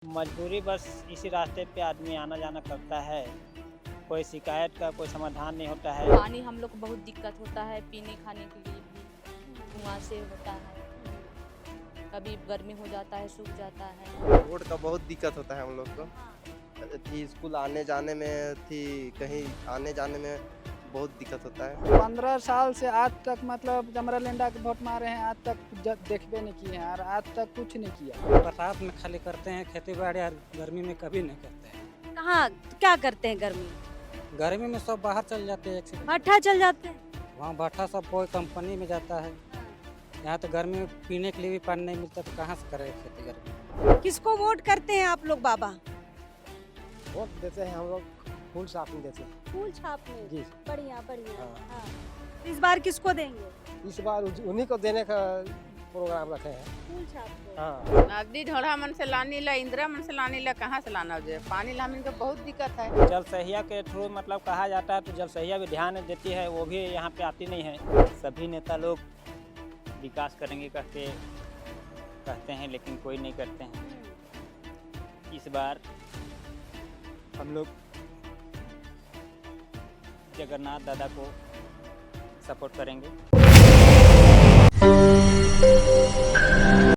मजबूरी बस इसी रास्ते पे आदमी आना जाना करता है। कोई शिकायत का कोई समाधान नहीं होता है। पानी हम लोग को बहुत दिक्कत होता है पीने खाने के लिए भी कुआं से होता है। कभी गर्मी हो जाता है, सूख जाता है। रोड का बहुत दिक्कत होता है हम लोग को। थी स्कूल आने जाने में, थी कहीं आने जाने में बहुत दिक्कत होता है। 15 साल से आज तक मतलब जमरालेंडा के वोट मारे हैं, आज तक देखबे नहीं किए हैं और आज तक कुछ नहीं किया। बरसात में खाली करते हैं खेती बाड़ी और गर्मी में कभी नहीं करते हैं। कहाँ क्या करते हैं गर्मी में सब बाहर चल जाते हैं एक से भट्ठा चल जाते हैं। वहाँ भट्ठा सब कोई कंपनी में जाता है। यहाँ तो गर्मी में पीने के लिए भी पानी नहीं मिलता तो कहाँ से करें खेती गर्मी। किसको वोट करते हैं आप लोग बाबा? वोट देते हैं हम लोग फूल छापने देते हैं। फूल छापने। जी। बढ़िया बढ़िया। हाँ। हाँ। इस बार किसको देंगे? इस बार उन्हीं को देने का प्रोग्राम रखे हैं। फूल छापने। हाँ। नगदी ढोड़ा मन से लानी ला, इंदिरा मन से लानी ला, कहाँ से लाना हो? पानी ला हमन को बहुत दिक्कत है। जल सहिया के थ्रू मतलब कहा जाता है तो जल सहिया भी ध्यान देती है, वो भी यहाँ पे आती नहीं है। सभी नेता लोग विकास करेंगे कहते हैं लेकिन कोई नहीं करते हैं। इस बार हम लोग जगन्नाथ दादा को सपोर्ट करेंगे।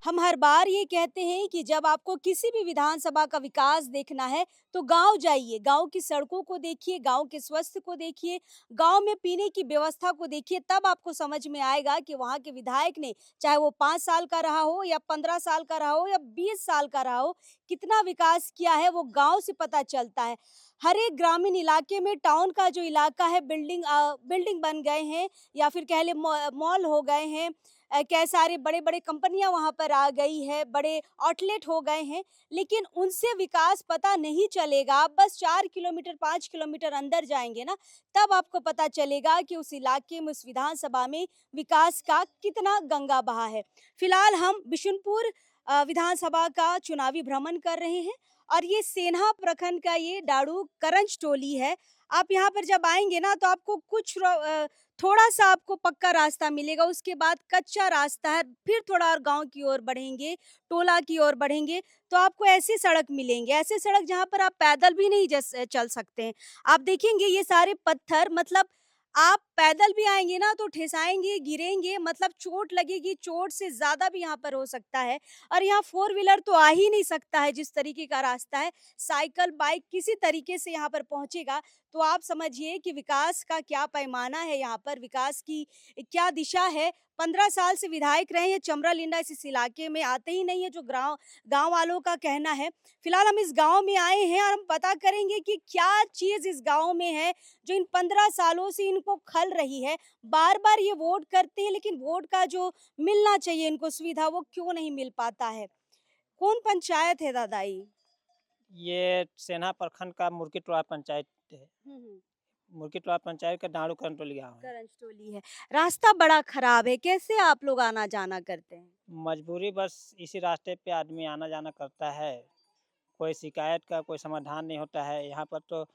हम हर बार ये कहते हैं कि जब आपको किसी भी विधानसभा का विकास देखना है तो गांव जाइए, गांव की सड़कों को देखिए, गांव के स्वास्थ्य को देखिए, गांव में पीने की व्यवस्था को देखिए, तब आपको समझ में आएगा कि वहां के विधायक ने, चाहे वो 5 साल का रहा हो या 15 साल का रहा हो या 20 साल का रहा हो, कितना विकास किया है वो गांव से पता चलता है। हर एक ग्रामीण इलाके में, टाउन का जो इलाका है, बिल्डिंग बन गए हैं या फिर कह ले मॉल हो गए हैं, कई सारे बड़े बड़े कंपनियां वहां पर आ गई है, बड़े आउटलेट हो गए हैं, लेकिन उनसे विकास पता नहीं चलेगा। आप बस 4 किलोमीटर 5 किलोमीटर अंदर जाएंगे ना, तब आपको पता चलेगा कि उस इलाके में, उस विधानसभा में विकास का कितना गंगा बहा है। फिलहाल हम बिशुनपुर विधानसभा का चुनावी भ्रमण कर रहे हैं और ये सेन्हा प्रखंड का ये डाड़ू करंज टोली है। आप यहाँ पर जब आएंगे ना तो आपको थोड़ा सा आपको पक्का रास्ता मिलेगा, उसके बाद कच्चा रास्ता है, फिर थोड़ा और गांव की ओर बढ़ेंगे, टोला की ओर बढ़ेंगे तो आपको ऐसी सड़क मिलेंगे, ऐसे सड़क जहां पर आप पैदल भी नहीं चल सकते हैं। आप देखेंगे ये सारे पत्थर, मतलब आप पैदल भी आएंगे ना तो ठेसाएंगे, गिरेंगे, मतलब चोट लगेगी, चोट से ज्यादा भी यहाँ पर हो सकता है। और यहाँ 4 व्हीलर तो आ ही नहीं सकता है, जिस तरीके का रास्ता है, साइकिल बाइक किसी तरीके से यहाँ पर पहुंचेगा। तो आप समझिए कि विकास का क्या पैमाना है, यहाँ पर विकास की क्या दिशा है। 15 साल से विधायक रहे हैं चमरालिंडा, इस इलाके में आते ही नहीं है, जो गांव वालों का कहना है। फिलहाल हम इस गांव में आए हैं और हम पता करेंगे कि क्या चीज इस गांव में है जो इन 15 सालों से इनको खल रही है। बार बार ये वोट करते हैं लेकिन वोट का जो मिलना चाहिए इनको सुविधा, वो क्यों नहीं मिल पाता है। कौन पंचायत है दादाई? ये सेन्हा प्रखंड का मुर्गी टोला पंचायत है। मुर्गी टोला पंचायत का डाड़ू करंज टोली गाँव है। करंज टोली है। रास्ता बड़ा खराब है, कैसे आप लोग आना जाना करते हैं? मजबूरी बस इसी रास्ते पे आदमी आना जाना करता है। कोई शिकायत का कोई समाधान नहीं होता है। यहाँ पर तो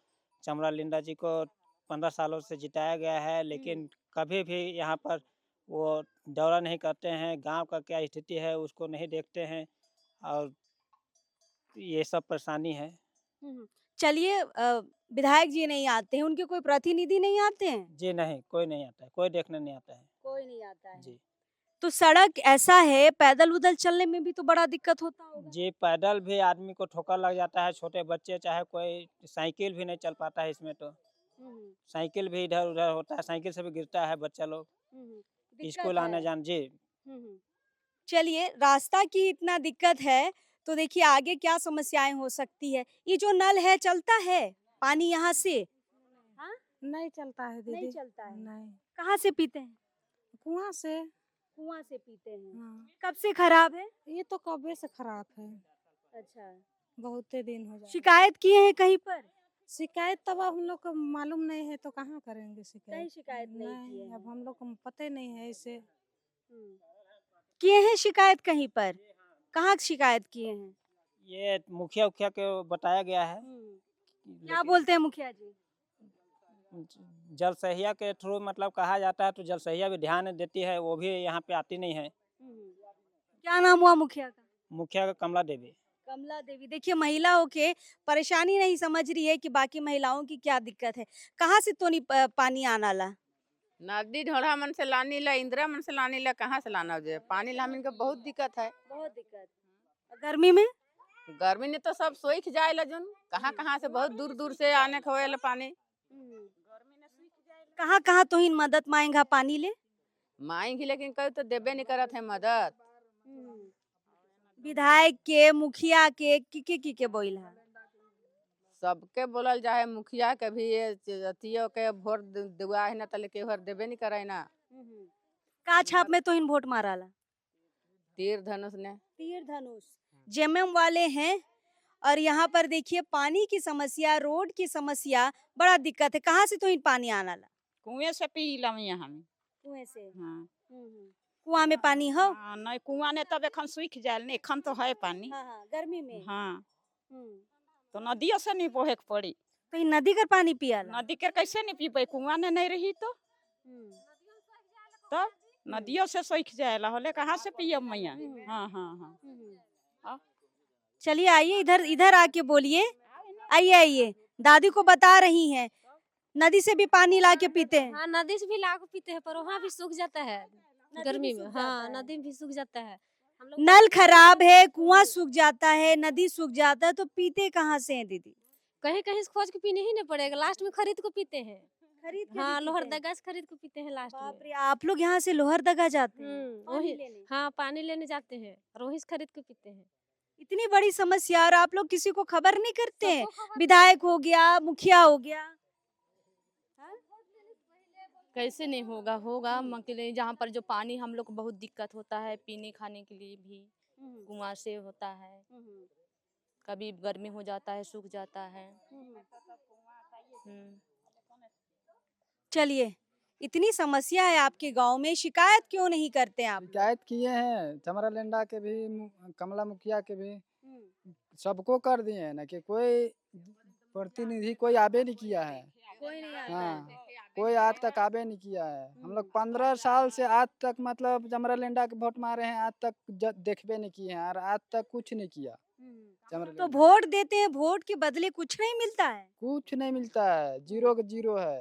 चमरालिंडा जी को 15 सालों से जिताया गया है लेकिन कभी भी यहाँ पर वो दौरा नहीं करते हैं। गांव का क्या स्थिति है उसको नहीं देखते हैं और ये सब परेशानी है। चलिए, विधायक जी नहीं आते हैं, उनके कोई प्रतिनिधि नहीं आते हैं? जी नहीं, कोई नहीं आता है, कोई देखने नहीं आता है। कोई नहीं आता है। जी तो सड़क ऐसा है, पैदल उदल चलने में भी तो बड़ा दिक्कत होता होगा। जी, पैदल भी आदमी को ठोकर लग जाता है, छोटे बच्चे चाहे कोई, साइकिल भी नहीं चल पाता है इसमें तो। साइकिल भी इधर उधर होता है, साइकिल से भी गिरता है बच्चा लोग स्कूल आने जाने। जी चलिए, रास्ता की इतना दिक्कत है तो देखिए आगे क्या समस्याएं हो सकती है। ये जो नल है चलता है पानी यहाँ से? हाँ? नहीं चलता है दीदी। नहीं चलता है। नहीं, कहाँ से पीते हैं? कुआं से। कुआं से पीते हैं। हाँ, कब से खराब है? ये तो कबे से खराब है, अच्छा। बहुत दिन हो जाए। शिकायत किए हैं कहीं पर? शिकायत तब हम लोग को मालूम नहीं है तो कहाँ करेंगे शिकायत? कहीं शिकायत नहीं किए हैं। अब हम लोग को पता नहीं है इसे। किए हैं शिकायत कहीं पर? कहाँ शिकायत किए हैं? ये मुखिया उखिया को बताया गया है। क्या बोलते हैं मुखिया जी? जल सहिया के थ्रू मतलब कहा जाता है तो जल सहिया भी ध्यान देती है, वो भी यहाँ पे आती नहीं है। क्या नाम हुआ मुखिया का? मुखिया का कमला देवी। कमला देवी, देखिए महिला होके परेशानी नहीं समझ रही है कि बाकी महिलाओं की क्या दिक्कत है। कहाँ से तो नहीं पानी आना ला? नदी ढोढ़ा मन से लानी ला, इंदिरा मन से लानी ला, कहाँ से लाना जे पानी ला हमन के बहुत दिक्कत है। बहुत दिक्कत। और गर्मी में? गर्मी में तो सब सोख जाए ला जन, कहाँ कहाँ से बहुत दूर दूर से आने खोए ला पानी। कहाँ कहाँ तो इन मदद मांगा पानी ले? मांगी लेकिन कोई तो देबे नहीं करत है मदद। विधायक के, मुखिया के, के बोल है? सबके बोलल जाए, मुखिया के भी अतियो के वोट दुआ है ना, तले के हर देबे नहीं करे ना। का छाप में तो इन वोट मारा ला? तीर धनुष ने। तीर धनुष जेएमएम वाले हैं। और यहाँ पर देखिए पानी की समस्या, रोड की समस्या, बड़ा दिक्कत है। कहाँ से तो इन पानी आना ला? कुएं से पी लम यहाँ में। कुएं से? हाँ। कुआं में पानी हो? हाँ, नहीं कुआं ने तब एखन सूख जाए ने, एखन तो है पानी। हाँ, गर्मी में। हाँ, तो नदियों से नहीं बोहे के पड़ी। तो इन नदी का पानी पिया ला? नदी के कैसे नहीं पीबे, कुआं ने नहीं रही तो नदियों से सूख जाएला, होले कहाँ से पियब मैया। हाँ हाँ हाँ। चलिए आइए, इधर इधर आके बोलिए। आइए आइए, दादी को बता रही हैं नदी से भी पानी ला के पीते हैं। हाँ, नदी से भी ला के पीते हैं, पर वहाँ भी सूख जाता है गर्मी में। हाँ, नदी नदी में भी सूख जाता है। हम लोग नल खराब है, कुआं सूख जाता है, नदी सूख जाता है, तो पीते कहाँ से हैं दीदी? कहीं कहीं से खोज के पीने ही नहीं पड़ेगा, लास्ट में खरीद को पीते हैं। खरीद के हाँ, भी लोहरदगा से खरीद को पीते हैं लास्ट बाप में। रे, आप लोग यहाँ से लोहरदगा जाते हैं पानी वही। लेने? हाँ, पानी लेने जाते हैं और वही से खरीद के पीते हैं। इतनी बड़ी समस्या और आप लोग किसी को खबर नहीं करते हैं? सबको खबर- विधायक हो गया, मुखिया हो गया। कैसे नहीं होगा, होगा मकले जहाँ पर जो पानी हम लोग को बहुत दिक्कत होता है पीने खाने के लिए भी, कुआं से होता है, कभी गर्मी हो जाता है, सूख जाता है। चलिए, इतनी समस्या है आपके गांव में, शिकायत क्यों नहीं करते आप लोग? शिकायत किए हैं, चमरा लेंडा के भी, कमला मुखिया के भी, सबको कर दिए हैं ना, कि कोई प्रतिनिधि कोई आबे नहीं किया है। कोई नहीं आता हाँ, है। कोई आज तक आबे नहीं किया है। हम लोग 15 साल से आज तक मतलब चमरा लेंडा के वोट मारे हैं, आज तक देखबे नहीं किए हैं और आज तक कुछ नहीं किया। चमरा तो लेंडा वोट देते हैं, वोट के बदले कुछ नहीं मिलता है? कुछ नहीं मिलता है, जीरो का जीरो है।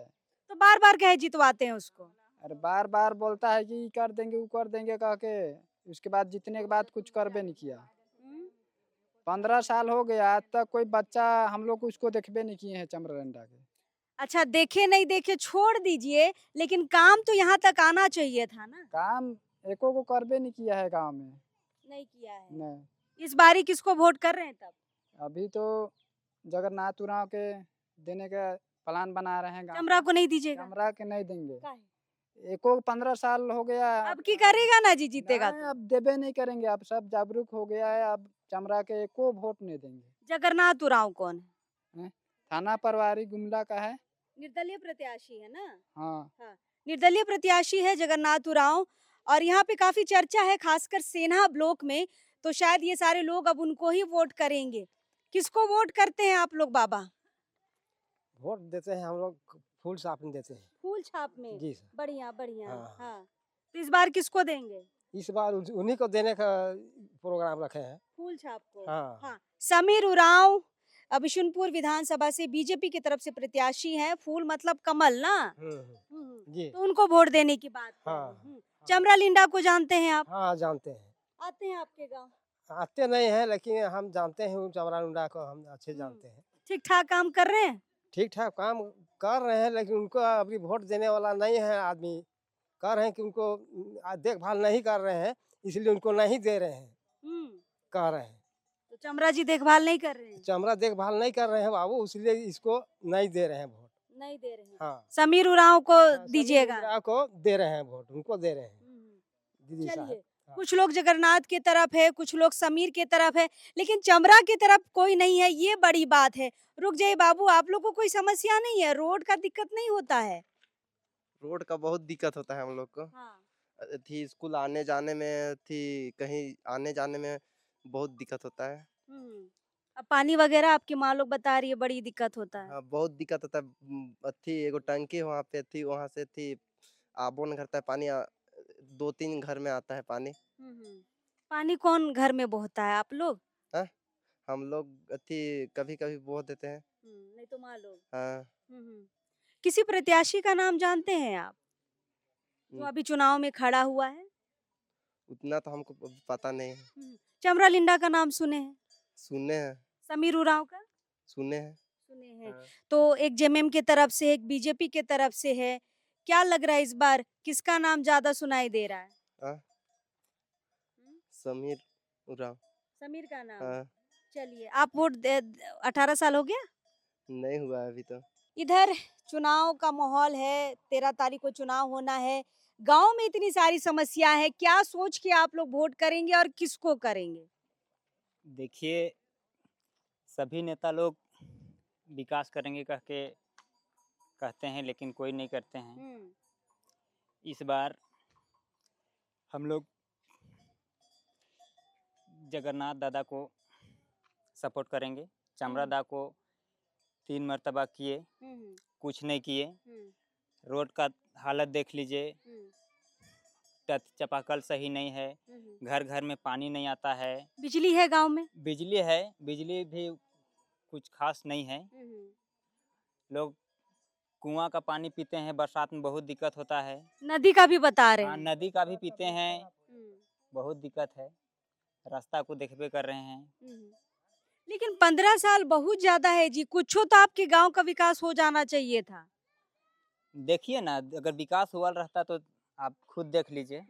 तो बार बार कहे जितवाते हैं उसको? अरे बार बार बोलता है कि ये कर देंगे, वो कर देंगे कह के, उसके बाद जीतने के बाद कुछ करबे नहीं किया। 15 साल हो गया, आज तक कोई बच्चा हम लोग उसको देखबे नहीं किए हैं चमरा लेंडा के। अच्छा, देखे नहीं देखे छोड़ दीजिए, लेकिन काम तो यहाँ तक आना चाहिए था ना? काम एको को करबे नहीं किया है गांव में। नहीं किया है। नहीं, इस बारी किसको वोट कर रहे हैं तब? अभी तो जगन्नाथ उरांव के देने का प्लान बना रहे हैं गाँव चमरा में। को नहीं दीजिएगा? चमरा के नहीं देंगे, काहे? एको 15 साल हो गया। अब की करेगा ना जी, जीतेगा नहीं, तो? अब देबे नहीं करेंगे, अब सब जागरूक हो गया है, अब चमरा के एको वोट नहीं देंगे। जगन्नाथ उरांव कौन है? थाना परवारी गुमला का है। निर्दलीय प्रत्याशी है ना? हाँ, निर्दलीय प्रत्याशी है जगन्नाथ उरांव। और यहाँ पे काफी चर्चा है, खासकर सेना ब्लॉक में, तो शायद ये सारे लोग अब उनको ही वोट करेंगे। किसको वोट करते हैं आप लोग बाबा? वोट देते हैं हम लोग, फूल छाप में देते हैं। फूल छाप में? जी सर। बढ़िया बढ़िया। हाँ। हाँ, तो इस बार किसको देंगे? इस बार उन्हीं को देने का प्रोग्राम रखे हैं। फूल छाप को? हाँ। हाँ। समीर उरांव बिशुनपुर विधानसभा से बीजेपी की तरफ से प्रत्याशी हैं। फूल मतलब कमल ना? जी तो उनको वोट देने की बात कर हाँ। रहे हैं। चमरा लिंडा को जानते हैं आप? हाँ, जानते हैं। आते हैं आपके गांव? आते नहीं हैं, लेकिन हम जानते हैं, उन चमरा उंडा को हम अच्छे जानते हैं। ठीक ठाक काम कर रहे हैं? ठीक ठाक काम कर रहे हैं, लेकिन उनको अभी वोट देने वाला नहीं है आदमी। कह रहे हैं कि उनको देखभाल नहीं कर रहे हैं, इसलिए उनको नहीं दे रहे हैं, कह रहे हैं। तो चमरा जी देखभाल नहीं कर रहे हैं? चमरा देखभाल नहीं कर रहे हैं बाबू, इसलिए इसको नहीं दे रहे हैं वोट। नहीं दे रहे हैं। हाँ, समीर उरांव को समीर दीजिएगा? उरांव को दे रहे हैं वोट, उनको दे रहे हैं दीदी साहब। चलिए, कुछ लोग जगन्नाथ के तरफ है, कुछ लोग समीर के तरफ है, लेकिन चमरा की तरफ कोई नहीं है, ये बड़ी बात है। रुक जाइए बाबू, आप लोग को कोई समस्या नहीं है? रोड का दिक्कत नहीं होता है? रोड का बहुत दिक्कत होता है हम लोग को। थी स्कूल आने जाने में, थी कहीं आने जाने में बहुत दिक्कत होता है। अब पानी वगैरह आपकी माँ लोग बता रही है बड़ी दिक्कत होता है। हाँ, बहुत दिक्कत होता है। थी एगो टंकी वहाँ पे थी, वहाँ से थी आबोन करता है पानी, 2-3 घर में आता है पानी। पानी कौन घर में बहता है? आप लोग? हम लोग कभी कभी वोट देते हैं। नहीं तो माँ लोग। हाँ। किसी प्रत्याशी का नाम जानते हैं आप जो हम्म, अभी चुनाव में खड़ा हुआ है? उतना तो हमको पता नहीं है। चमरा लिंडा का नाम सुने हैं? सुने हैं। समीर उरांव का सुने हैं। सुने हैं। हाँ। तो एक जेएमएम के तरफ से, एक बीजेपी के तरफ से है। क्या लग रहा है इस बार किसका नाम ज्यादा सुनाई दे रहा है? हाँ, समीर उरांव। समीर का नाम। हाँ। चलिए, आप 18 साल हो गया? नहीं हुआ है अभी तो। इधर चुनाव का माहौल है, 13 तारीख को चुनाव होना है। गांव में इतनी सारी समस्या है, क्या सोच के आप लोग वोट करेंगे और किसको करेंगे? देखिए, सभी नेता लोग विकास करेंगे कह के कहते हैं, लेकिन कोई नहीं करते हैं। इस बार हम लोग जगन्नाथ दादा को सपोर्ट करेंगे। चमरा दा को 3 मर्तबा किए, कुछ नहीं किए। रोड का हालत देख लीजिए, चापाकल सही नहीं है, घर घर में पानी नहीं आता है। बिजली है गांव में? बिजली है, बिजली भी कुछ खास नहीं है। लोग कुआं का पानी पीते हैं, बरसात में बहुत दिक्कत होता है। नदी का भी बता रहे हाँ, हैं। नदी का भी पीते हैं, बहुत दिक्कत है। रास्ता को देखबे कर रहे हैं। लेकिन 15 साल बहुत ज्यादा है जी, कुछ तो आपके गांव का विकास हो जाना चाहिए था। देखिए ना, अगर विकास हुआ रहता तो आप खुद देख लीजिए।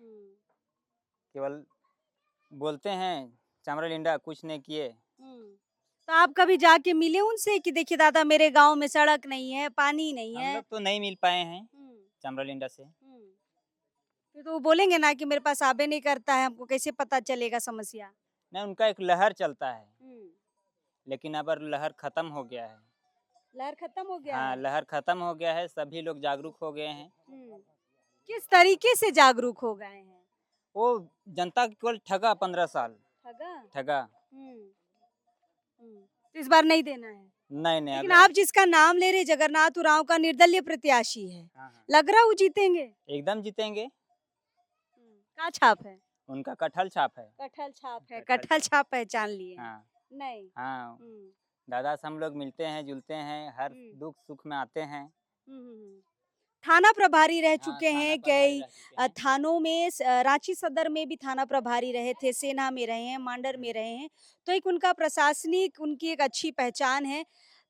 केवल बोलते हैं चमरा लिंडा, कुछ नहीं किए। तो आप कभी जाके मिले उनसे कि देखिए दादा मेरे गांव में सड़क नहीं है, पानी नहीं हम है? लोग तो नहीं मिल पाए हैं चमरा लिंडा से। फिर तो वो बोलेंगे ना कि मेरे पास आबे नहीं करता है, हमको कैसे पता चलेगा समस्या? नहीं, उनका एक लहर चलता है, लेकिन अब लहर खत्म हो गया है। लहर खत्म हो गया हाँ, है? लहर खत्म हो गया है, सभी लोग जागरूक हो गए हैं। किस तरीके से जागरूक हो गए हैं? वो जनता केवल ठगा 15 साल ठगा। तो इस बार नहीं देना है? नहीं नहीं, लेकिन अगर आप जिसका नाम ले रहे जगन्नाथ उरांव का निर्दलीय प्रत्याशी है, हाँ, हाँ, लग रहा वो जीतेंगे? एकदम जीतेंगे। क्या छाप है? उनका कटहल छाप है। कटहल छाप है, कटहल कटहल छाप पहचान लिए? हाँ नहीं। हाँ, दादा से हम लोग मिलते हैं, जुलते हैं, हर दुख सुख में आते हैं। थाना प्रभारी रह हाँ, चुके थाना हैं, प्रभारी कई रह चुके हैं। थानों में रांची सदर में भी थाना प्रभारी रहे थे, सेना में रहे हैं, मांडर में रहे हैं। तो एक उनका प्रशासनिक, उनकी एक अच्छी पहचान है।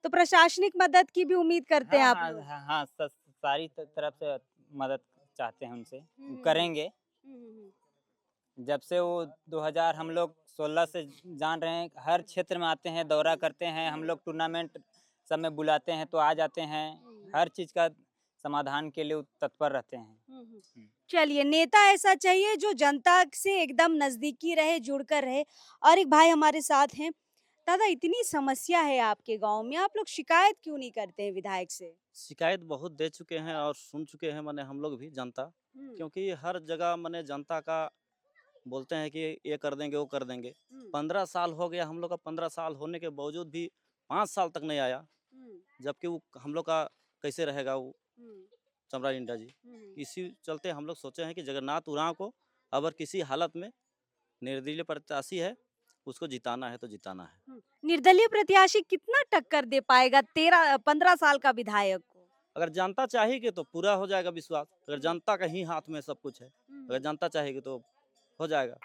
तो प्रशासनिक मदद की भी उम्मीद करते हैं हाँ आप हाँ लोग? हाँ हाँ, सारी तरफ से मदद चाहते हैं उनसे, करेंगे। जब से वो 2000 हम लोग 16 से जान रहे हैं, हर क्षेत्र में आते हैं, दौरा करते हैं। हम लोग टूर्नामेंट सब में बुलाते हैं तो आ जाते हैं। हर चीज़ का समाधान के लिए वो तत्पर रहते हैं। चलिए, नेता ऐसा चाहिए जो जनता से एकदम नजदीकी रहे, जुड़कर रहे। और एक भाई हमारे साथ हैं। दादा, इतनी समस्या है आपके गांव में, आप लोग शिकायत क्यों नहीं करते हैं विधायक से? शिकायत बहुत दे चुके हैं और सुन चुके हैं, माने हम लोग भी जनता, क्योंकि हर जगह माने जनता का बोलते हैं कि ये कर देंगे वो कर देंगे। 15 साल हो गया हम लोग का, 15 साल होने के बावजूद भी 5 साल तक नहीं आया। जबकि वो हम लोग का कैसे रहेगा वो चमरा लिंडा जी। इसी चलते हम लोग सोचे हैं कि जगन्नाथ उरांव को अगर किसी हालत में निर्दलीय प्रत्याशी है, उसको जिताना है तो जिताना है। निर्दलीय प्रत्याशी कितना टक्कर दे पाएगा 15 साल का विधायक को? अगर जनता चाहेगी तो पूरा हो जाएगा विश्वास। अगर जनता का ही हाथ में सब कुछ है, अगर जनता चाहेगी तो हो जाएगा।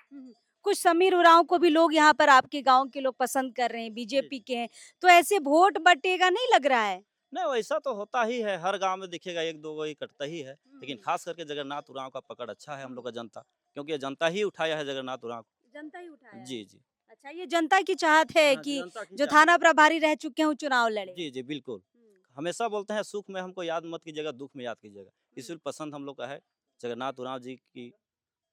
कुछ समीर उरांव को भी लोग यहाँ पर आपके गांव के लोग पसंद कर रहे हैं, बीजेपी के हैं, तो ऐसे वोट बटेगा नहीं लग रहा है? नहीं, वैसा तो होता ही है, हर गांव में दिखेगा एक दो ही कटता ही है। लेकिन खास करके जगन्नाथ उरांव का पकड़ अच्छा है हम लोग का जनता, क्योंकि ये जनता ही उठाया है जगन्नाथ उरांव को। जनता ही उठाया? जी जी। अच्छा, ये जनता की चाहत है हाँ, कि जनता की जो चाहत थाना है। प्रभारी रह चुके हैं वो चुनाव लड़े? जी जी बिल्कुल। हमेशा बोलते हैं सुख में हमको याद मत कीजिएगा, दुख में याद कीजिएगा। इसलिए पसंद हम लोग का है जगन्नाथ उरांव जी की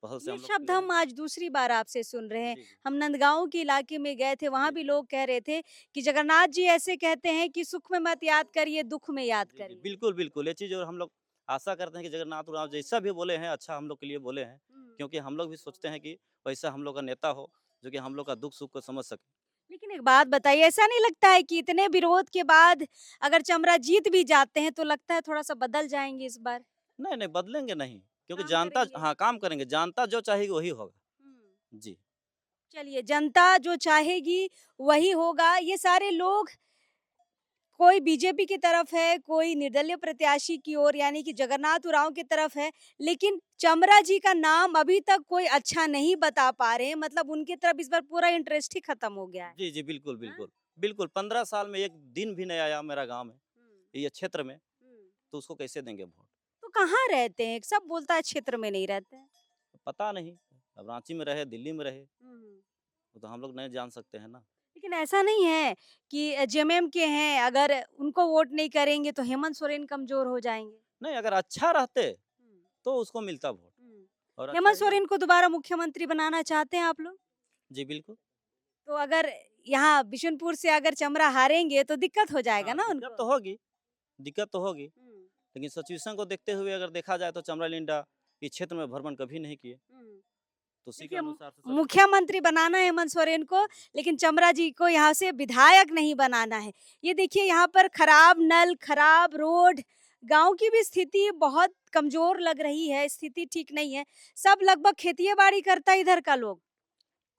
पहल से ये हम लोग शब्द लिए हैं। हम आज दूसरी बार आपसे सुन रहे हैं। जी, जी। हम नंदगांव के इलाके में गए थे, वहां जी, भी जी। लोग कह रहे थे कि जगन्नाथ जी ऐसे कहते हैं कि सुख में मत याद करिए, दुख में याद जी, जी, करिए। बिल्कुल बिल्कुल, ये चीज़ और हम लोग आशा करते हैं कि जगन्नाथ उरांव जैसा भी बोले हैं अच्छा हम लोग के लिए बोले हैं, क्योंकि हम लोग भी सोचते हैं कि वैसा हम लोग का नेता हो जो कि हम लोग का दुख सुख को समझ सके। लेकिन एक बात बताइए, ऐसा नहीं लगता है कि इतने विरोध के बाद अगर चमरा जीत भी जाते हैं तो लगता है थोड़ा सा बदल जाएंगे इस बार? नहीं नहीं, बदलेंगे नहीं, क्योंकि काम जनता करेंगे। हाँ काम करेंगे, जनता जो चाहेगी वही होगा। जी। चलिए, जनता जो चाहेगी वही होगा। ये सारे लोग, कोई बीजेपी की तरफ है, कोई निर्दलीय प्रत्याशी की ओर यानी कि जगन्नाथ उरांव की तरफ है, लेकिन चमरा जी का नाम अभी तक कोई अच्छा नहीं बता पा रहे हैं। मतलब उनकी तरफ इस बार पूरा इंटरेस्ट ही खत्म हो गया है। जी, जी, बिल्कुल, हाँ? बिल्कुल। बिल्कुल, 15 साल में एक दिन भी नहीं आया मेरा गाँव में, ये क्षेत्र में, तो उसको कैसे देंगे वोट? तो कहाँ रहते हैं? सब बोलता है क्षेत्र में नहीं रहते हैं। पता नहीं, अब रांची में रहे, दिल्ली में रहे, वो तो हम लोग नहीं जान सकते हैं ना। लेकिन ऐसा नहीं है कि जेएमएम के हैं, अगर उनको वोट नहीं करेंगे तो हेमंत सोरेन कमजोर हो जाएंगे। नहीं, अगर अच्छा रहते, तो उसको मिलता वोट और अच्छा हेमंत ही नहीं। सोरेन को दोबारा मुख्यमंत्री बनाना चाहते हैं आप लोग? जी, बिल्कुल। तो अगर यहाँ बिशुनपुर से अगर चमरा हारेंगे तो दिक्कत हो जाएगा हाँ, ना दिक्कत तो उनको। होगी, दिक्कत तो होगी, लेकिन सिचुएशन को देखते हुए अगर देखा जाए तो चमरा लिंडा इस क्षेत्र में भ्रमण कभी नहीं किए, तो उसी के देखिए, अनुसार से सब मुख्यमंत्री बनाना है हेमंत सोरेन को, लेकिन चमरा जी को यहाँ से विधायक नहीं बनाना है। ये देखिए, यहाँ पर खराब नल, खराब रोड, गांव की भी स्थिति बहुत कमजोर लग रही है, स्थिति ठीक नहीं है। सब लगभग खेती बाड़ी करता है इधर का लोग।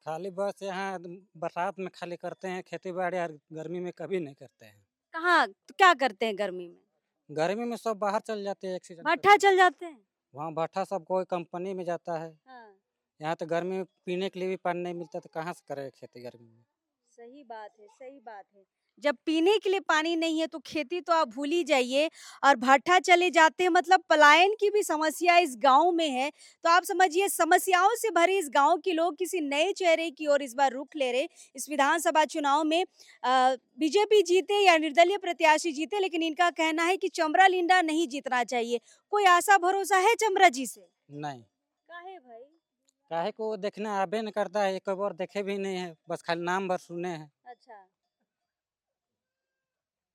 खाली बस यहाँ बरसात में खाली करते हैं खेती बाड़ी, और गर्मी में कभी नहीं करते हैं। कहाँ तो क्या करते हैं गर्मी में? गर्मी में सब बाहर चल जाते हैं, एक सीजन भट्ठा चल जाते हैं। वहाँ भट्ठा सब कोई कंपनी में जाता है। हाँ, यहाँ तो गर्मी में पीने के लिए भी पानी नहीं मिलता, तो कहाँ से करेगा खेती गर्मी में? सही बात है, सही बात है। जब पीने के लिए पानी नहीं है तो खेती तो आप भूल ही जाइए, और भट्ठा चले जाते हैं, मतलब पलायन की भी समस्या इस गांव में है। तो आप समझिए, समस्याओं से भरे इस गांव के लोग किसी नए चेहरे की ओर इस बार रुख ले रहे। इस विधानसभा चुनाव में बीजेपी जीते या निर्दलीय प्रत्याशी जीते, लेकिन इनका कहना है कि चमरा लिंडा नहीं जीतना चाहिए। कोई आशा भरोसा है चमरा जी से? नहीं, काहे भाई? काहे को देखने आबे नहीं करता है, एक बार देखे भी नहीं है, बस खाली नाम भर सुने हैं। अच्छा,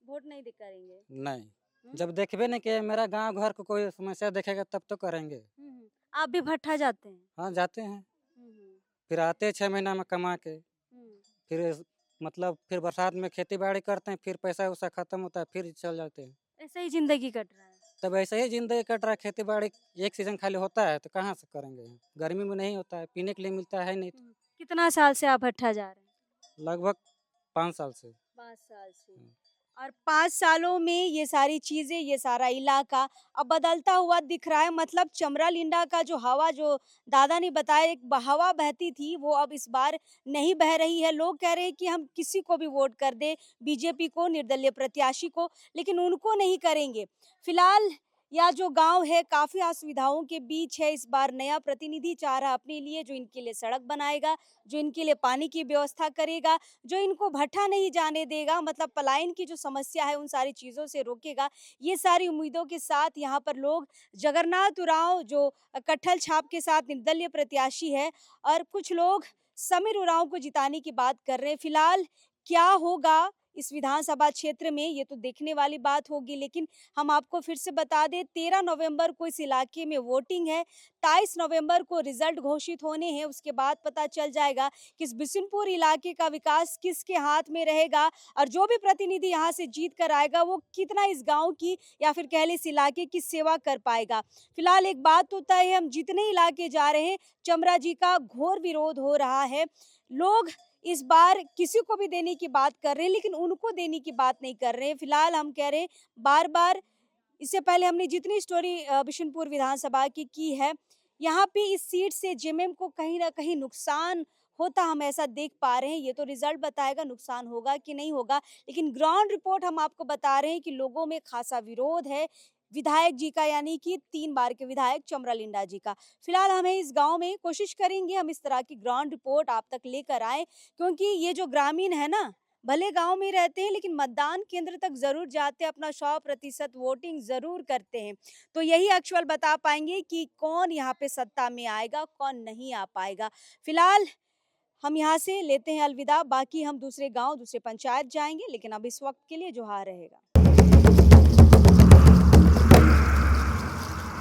वोट नहीं करेंगे? नहीं, जब देखबे नहीं किया मेरा गांव घर को कोई समस्या देखेगा तब तो करेंगे। आप भी भट्ठा जाते हैं? हाँ, जाते हैं, फिर आते हैं 6 महीना में कमा के, फिर मतलब फिर बरसात में खेती बाड़ी करते हैं, फिर पैसा वैसा खत्म होता है, फिर चल जाते हैं। ऐसा ही जिंदगी कट रहा है। तब ऐसे ही जिंदगी कट रहा है, खेती बाड़ी एक सीजन खाली होता है तो कहाँ से करेंगे? गर्मी में नहीं होता है, पीने के लिए मिलता है नहीं, तो कितना साल से आप भट्ठा जा रहे हैं? लगभग 5 साल से। 5 साल से। और 5 सालों में ये सारी चीजें, ये सारा इलाका अब बदलता हुआ दिख रहा है। मतलब चमरा लिंडा का जो हवा, जो दादा ने बताया एक हवा बहती थी, वो अब इस बार नहीं बह रही है। लोग कह रहे हैं कि हम किसी को भी वोट कर दे, बीजेपी को, निर्दलीय प्रत्याशी को, लेकिन उनको नहीं करेंगे। फिलहाल यह जो गांव है काफी असुविधाओं के बीच है। इस बार नया प्रतिनिधि चाह रहा अपने लिए, जो इनके लिए सड़क बनाएगा, जो इनके लिए पानी की व्यवस्था करेगा, जो इनको भट्ठा नहीं जाने देगा, मतलब पलायन की जो समस्या है उन सारी चीज़ों से रोकेगा। ये सारी उम्मीदों के साथ यहाँ पर लोग जगन्नाथ उरांव, जो कट्ठल छाप के साथ निर्दलीय प्रत्याशी है, और कुछ लोग समीर उरांव को जिताने की बात कर रहे हैं। फिलहाल क्या होगा इस विधानसभा क्षेत्र में, ये तो देखने वाली बात होगी। लेकिन हम आपको फिर से बता दें, 13 नवंबर को इस इलाके में वोटिंग है, 23 नवंबर को रिजल्ट घोषित होने हैं। उसके बाद पता चल जाएगा कि इस बिशुनपुर इलाके का विकास किसके हाथ में रहेगा, और जो भी प्रतिनिधि यहाँ से जीत कर आएगा वो कितना इस गांव की या फिर कह ले इस इलाके की सेवा कर पाएगा। फिलहाल एक बात तो तय है, हम जितने इलाके जा रहे हैं चमरा जी का घोर विरोध हो रहा है। लोग इस बार किसी को भी देने की बात कर रहे हैं, लेकिन उनको देने की बात नहीं कर रहे हैं। फिलहाल हम कह रहे हैं, बार बार इससे पहले हमने जितनी स्टोरी बिशुनपुर विधानसभा की है, यहाँ पे इस सीट से जेएमएम को कहीं ना कहीं नुकसान होता हम ऐसा देख पा रहे हैं। ये तो रिजल्ट बताएगा नुकसान होगा कि नहीं होगा, लेकिन ग्राउंड रिपोर्ट हम आपको बता रहे हैं कि लोगों में खासा विरोध है विधायक जी का, यानी कि 3 बार के विधायक चमरा लिंडा जी का। फिलहाल हमें इस गांव में कोशिश करेंगे हम इस तरह की ग्राउंड रिपोर्ट आप तक लेकर आए, क्योंकि ये जो ग्रामीण है ना, भले गांव में रहते हैं लेकिन मतदान केंद्र तक जरूर जाते हैं, अपना 100% वोटिंग जरूर करते हैं। तो यही एक्चुअल बता पाएंगे कि कौन यहाँ पे सत्ता में आएगा, कौन नहीं आ पाएगा। फिलहाल हम यहाँ से लेते हैं अलविदा, बाकी हम दूसरे गांव, दूसरे पंचायत जाएंगे, लेकिन अब इस वक्त के लिए जोहार रहेगा।